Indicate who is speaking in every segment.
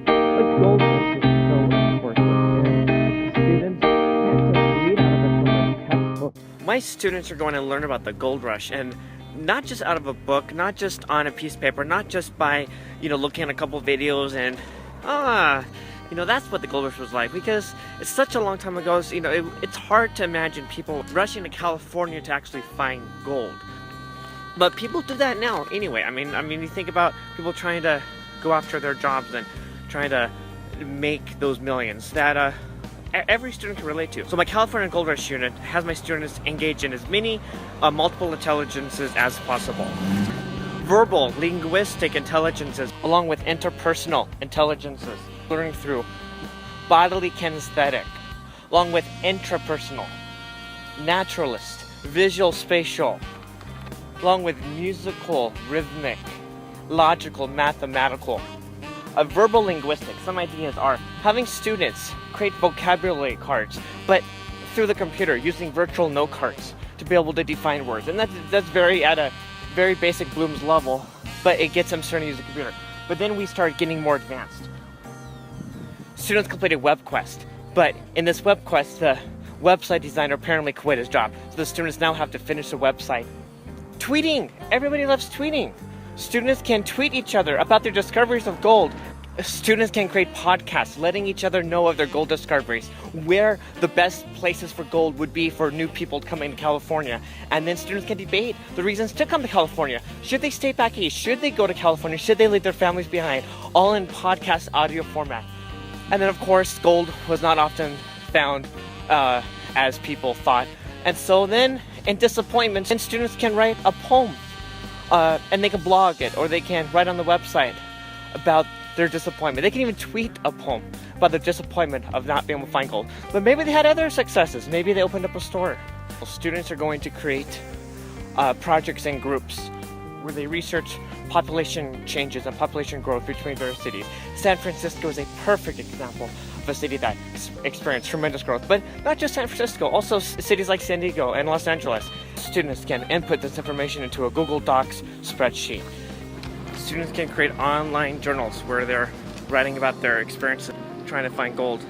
Speaker 1: But gold rush is so important, and students can't just read out of it from a textbook. My students are going to learn about the gold rush, and not just out of a book, not just on a piece of paper, not just by, looking at a couple videos and, that's what the gold rush was like, because it's such a long time ago. It's hard to imagine people rushing to California to actually find gold. But people do that now anyway. I mean, you think about people trying to go after their jobs and trying to make those millions that every student can relate to. So my California Gold Rush unit has my students engage in as many multiple intelligences as possible. Verbal, linguistic intelligences, along with interpersonal intelligences, learning through bodily kinesthetic, along with intrapersonal, naturalist, visual spatial, along with musical, rhythmic, logical, mathematical. Verbal linguistics, some ideas are having students create vocabulary cards, but through the computer, using virtual note cards to be able to define words. And that's at a very basic Bloom's level, but it gets them starting to use the computer. But then we start getting more advanced. Students completed WebQuest, but in this WebQuest, the website designer apparently quit his job. So the students now have to finish the website. Tweeting! Everybody loves tweeting. Students can tweet each other about their discoveries of gold. Students can create podcasts letting each other know of their gold discoveries, where the best places for gold would be for new people coming to California. And then students can debate the reasons to come to California. Should they stay back east? Should they go to California? Should they leave their families behind? All in podcast audio format. And then of course, gold was not often found as people thought. And so then, in disappointment, students can write a poem. And they can blog it, or they can write on the website about their disappointment. They can even tweet a poem about their disappointment of not being able to find gold. But maybe they had other successes. Maybe they opened up a store. Students are going to create projects and groups where they research population changes and population growth between various cities. San Francisco is a perfect example of a city that experienced tremendous growth. But not just San Francisco, also cities like San Diego and Los Angeles. Students can input this information into a Google Docs spreadsheet. Students can create online journals where they're writing about their experiences trying to find gold.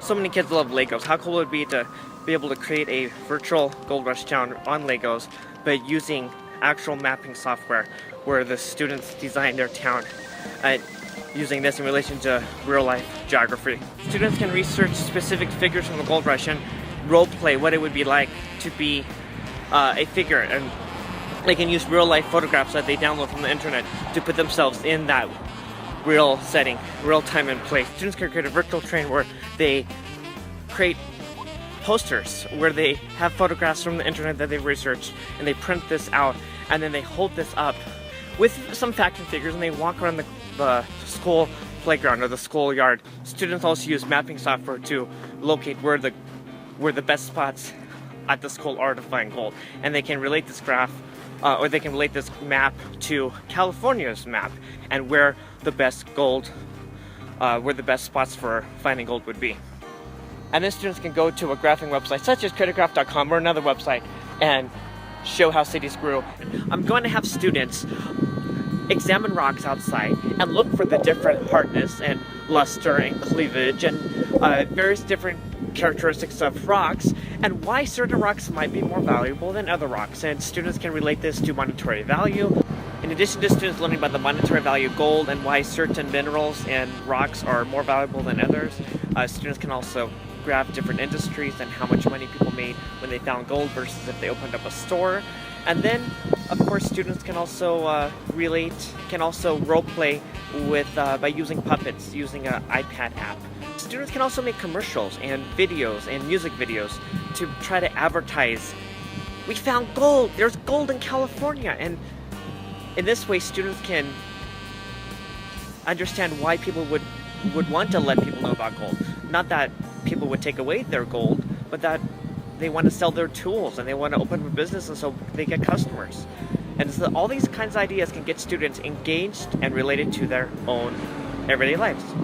Speaker 1: So many kids love Legos. How cool would it be to be able to create a virtual gold rush town on Legos, but using actual mapping software where the students design their town using this in relation to real life geography. Students can research specific figures from the gold rush and role play what it would be like to be a figure, and they can use real life photographs that they download from the internet to put themselves in that real setting, real time and place. Students can create a virtual train where they create posters where they have photographs from the internet that they've researched, and they print this out, and then they hold this up with some facts and figures, and they walk around the school playground or the school yard. Students also use mapping software to locate where the best spots at the school are to find gold, and they can relate this graph or they can relate this map to California's map and where the best spots for finding gold would be. And then students can go to a graphing website such as critograph.com or another website and show how cities grew. I'm going to have students examine rocks outside and look for the different hardness and luster and cleavage and various different characteristics of rocks, and why certain rocks might be more valuable than other rocks. And students can relate this to monetary value. In addition to students learning about the monetary value of gold and why certain minerals and rocks are more valuable than others, students can also graph different industries and how much money people made when they found gold versus if they opened up a store. And then, of course, students can also role play with by using puppets, using an iPad app. Students can also make commercials and videos and music videos to try to advertise, we found gold, there's gold in California. And in this way, students can understand why people would want to let people know about gold. Not that people would take away their gold, but that they want to sell their tools and they want to open up a business, and so they get customers. And so all these kinds of ideas can get students engaged and related to their own everyday lives.